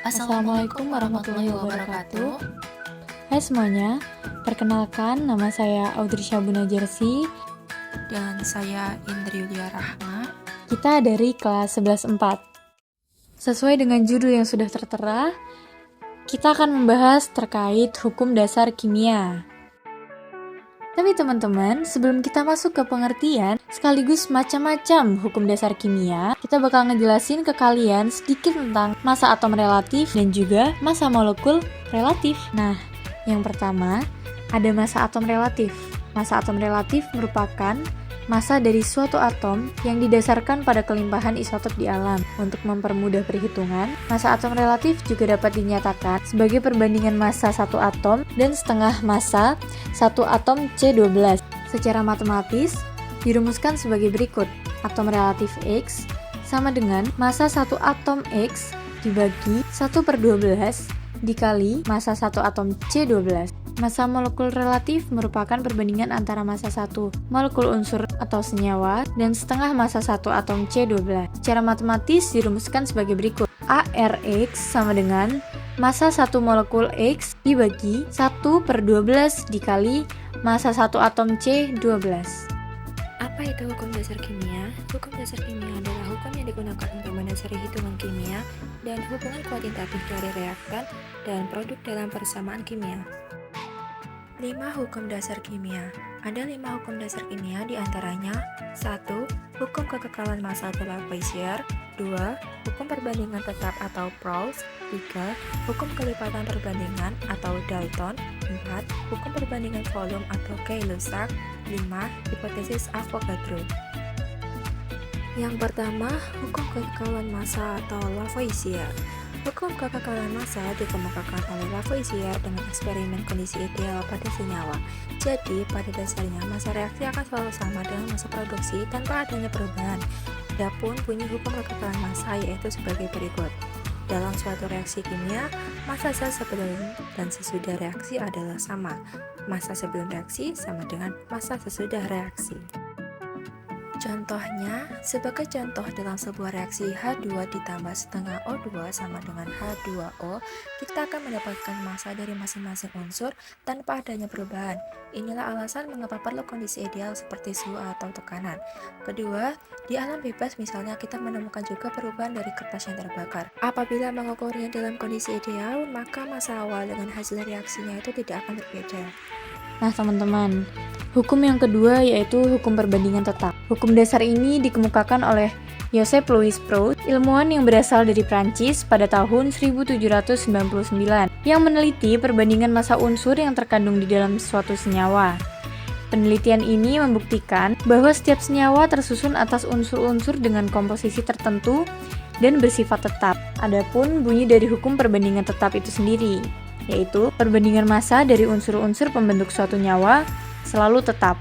Assalamualaikum warahmatullahi wabarakatuh. Hai semuanya, perkenalkan nama saya Audrey Syabuna Jersey. Dan saya Indri Yulia Rahma. Kita dari kelas 11-4. Sesuai dengan judul yang sudah tertera, kita akan membahas terkait hukum dasar kimia. Tapi teman-teman, sebelum kita masuk ke pengertian sekaligus macam-macam hukum dasar kimia, kita bakal ngejelasin ke kalian sedikit tentang massa atom relatif dan juga massa molekul relatif. Nah, yang pertama, ada massa atom relatif. Massa atom relatif merupakan massa dari suatu atom yang didasarkan pada kelimpahan isotop di alam. Untuk mempermudah perhitungan, massa atom relatif juga dapat dinyatakan sebagai perbandingan massa satu atom dan setengah massa satu atom C12. Secara matematis, dirumuskan sebagai berikut. Atom relatif X sama dengan massa satu atom X dibagi 1/12 dikali massa satu atom C12. Massa molekul relatif merupakan perbandingan antara massa satu molekul unsur atau senyawa dan setengah massa satu atom C12. Secara matematis dirumuskan sebagai berikut. ARX sama dengan massa satu molekul X dibagi 1/12 dikali massa satu atom C12. Apa itu hukum dasar kimia? Hukum dasar kimia adalah hukum yang digunakan untuk mendasari hitungan kimia dan hubungan kuantitatif dari reaktan dan produk dalam persamaan kimia. 5 hukum dasar kimia. Ada 5 hukum dasar kimia diantaranya 1. Hukum kekekalan massa atau Lavoisier. 2. Hukum perbandingan tetap atau Proust. 3. Hukum kelipatan perbandingan atau Dalton. 4. Hukum perbandingan volume atau Gay-Lussac. 5. Hipotesis Avogadro. Yang pertama, hukum kekekalan massa atau Lavoisier. Hukum kekekalan massa dikemukakan oleh Lavoisier dengan eksperimen kondisi ideal pada senyawa. Jadi, pada dasarnya massa reaksi akan selalu sama dengan massa produksi tanpa adanya perubahan. Adapun bunyi hukum kekekalan massa yaitu sebagai berikut. Dalam suatu reaksi kimia, massa sel sebelum dan sesudah reaksi adalah sama. Massa sebelum reaksi sama dengan massa sesudah reaksi. Contohnya, sebagai contoh dalam sebuah reaksi H2 ditambah setengah O2 sama dengan H2O, kita akan mendapatkan massa dari masing-masing unsur tanpa adanya perubahan. Inilah alasan mengapa perlu kondisi ideal seperti suhu atau tekanan. Kedua, di alam bebas misalnya kita menemukan juga perubahan dari kertas yang terbakar. Apabila mengukurnya dalam kondisi ideal, maka massa awal dengan hasil reaksinya itu tidak akan berbeda. Nah teman-teman, hukum yang kedua yaitu hukum perbandingan tetap. Hukum dasar ini dikemukakan oleh Joseph Louis Proust, ilmuwan yang berasal dari Prancis pada tahun 1799, yang meneliti perbandingan massa unsur yang terkandung di dalam suatu senyawa. Penelitian ini membuktikan bahwa setiap senyawa tersusun atas unsur-unsur dengan komposisi tertentu dan bersifat tetap. Adapun bunyi dari hukum perbandingan tetap itu sendiri, yaitu perbandingan massa dari unsur-unsur pembentuk suatu nyawa selalu tetap.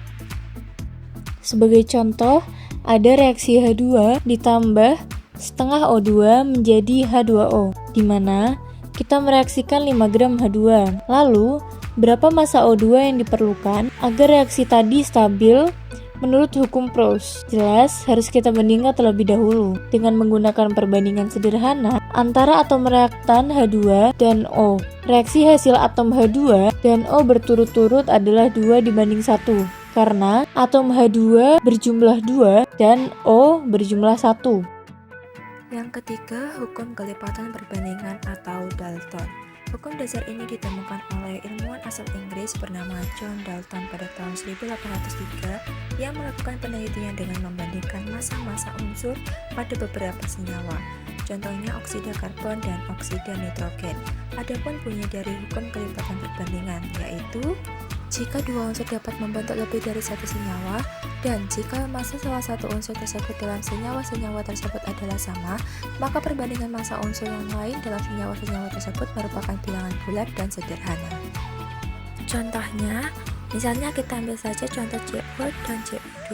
Sebagai contoh, ada reaksi H2 ditambah setengah O2 menjadi H2O, di mana kita mereaksikan 5 gram H2. Lalu, berapa massa O2 yang diperlukan agar reaksi tadi stabil? Menurut hukum Proust, jelas harus kita bandingkan terlebih dahulu dengan menggunakan perbandingan sederhana antara atom reaktan H2 dan O. Reaksi hasil atom H2 dan O berturut-turut adalah 2:1 karena atom H2 berjumlah 2 dan O berjumlah 1. Yang ketiga, hukum kelipatan perbandingan atau Dalton. Hukum dasar ini ditemukan oleh ilmuwan asal Inggris bernama John Dalton pada tahun 1803 yang melakukan penelitian dengan membandingkan massa-massa unsur pada beberapa senyawa. Contohnya oksida karbon dan oksida nitrogen. Adapun bunyi dari hukum kelipatan perbandingan yaitu jika dua unsur dapat membentuk lebih dari satu senyawa, dan jika massa salah satu unsur tersebut dalam senyawa-senyawa tersebut adalah sama, maka perbandingan massa unsur yang lain dalam senyawa-senyawa tersebut merupakan bilangan bulat dan sederhana. Contohnya, misalnya kita ambil saja contoh CO dan CO2,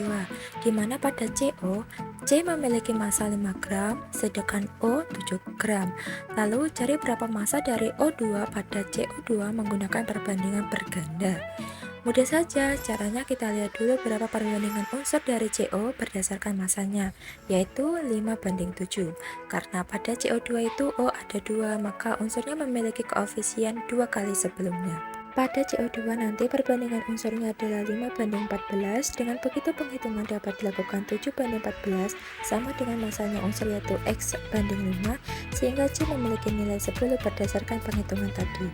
di mana pada CO, C memiliki massa 5 gram, sedangkan O 7 gram. Lalu cari berapa massa dari O2 pada CO2 menggunakan perbandingan berganda. Mudah saja, caranya kita lihat dulu berapa perbandingan unsur dari CO berdasarkan masanya, yaitu 5:7. Karena pada CO2 itu O ada 2, maka unsurnya memiliki koefisien 2 kali sebelumnya. Pada CO2 nanti perbandingan unsurnya adalah 5:14, dengan begitu penghitungan dapat dilakukan 7:14 sama dengan masanya unsur yaitu X/5, sehingga C memiliki nilai 10 berdasarkan penghitungan tadi.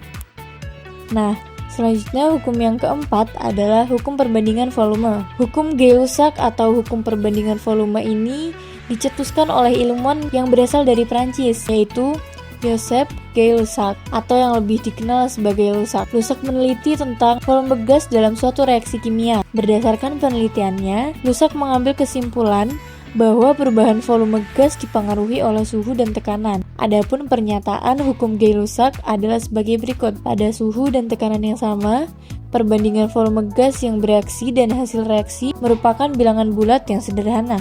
Nah, selanjutnya hukum yang keempat adalah hukum perbandingan volume. Hukum Gay-Lussac atau hukum perbandingan volume ini dicetuskan oleh ilmuwan yang berasal dari Prancis, yaitu Joseph Gay-Lussac atau yang lebih dikenal sebagai Lussac. Lussac meneliti tentang volume gas dalam suatu reaksi kimia. Berdasarkan penelitiannya, Lussac mengambil kesimpulan bahwa perubahan volume gas dipengaruhi oleh suhu dan tekanan. Adapun pernyataan hukum Gay-Lussac adalah sebagai berikut. Pada suhu dan tekanan yang sama, perbandingan volume gas yang bereaksi dan hasil reaksi merupakan bilangan bulat yang sederhana.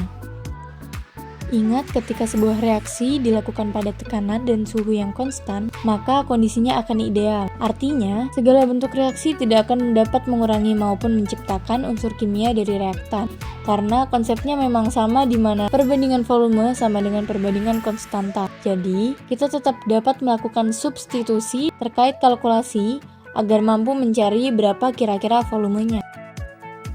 Ingat, ketika sebuah reaksi dilakukan pada tekanan dan suhu yang konstan, maka kondisinya akan ideal. Artinya, segala bentuk reaksi tidak akan dapat mengurangi maupun menciptakan unsur kimia dari reaktan. Karena konsepnya memang sama, di mana perbandingan volume sama dengan perbandingan konstanta. Jadi, kita tetap dapat melakukan substitusi terkait kalkulasi agar mampu mencari berapa kira-kira volumenya.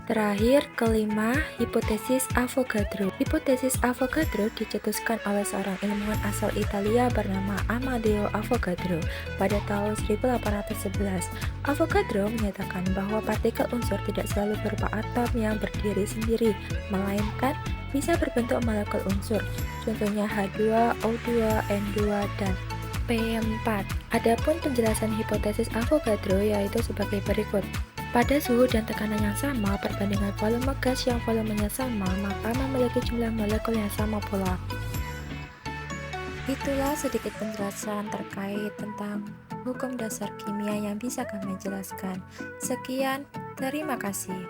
Terakhir, kelima, hipotesis Avogadro. Hipotesis Avogadro dicetuskan oleh seorang ilmuwan asal Italia bernama Amadeo Avogadro pada tahun 1811. Avogadro menyatakan bahwa partikel unsur tidak selalu berupa atom yang berdiri sendiri, melainkan bisa berbentuk molekul unsur, contohnya H2, O2, N2, dan P4. Adapun penjelasan hipotesis Avogadro yaitu sebagai berikut. Pada suhu dan tekanan yang sama, perbandingan volume gas yang volumenya sama, maka memiliki jumlah molekul yang sama pula. Itulah sedikit penjelasan terkait tentang hukum dasar kimia yang bisa kami jelaskan. Sekian, terima kasih.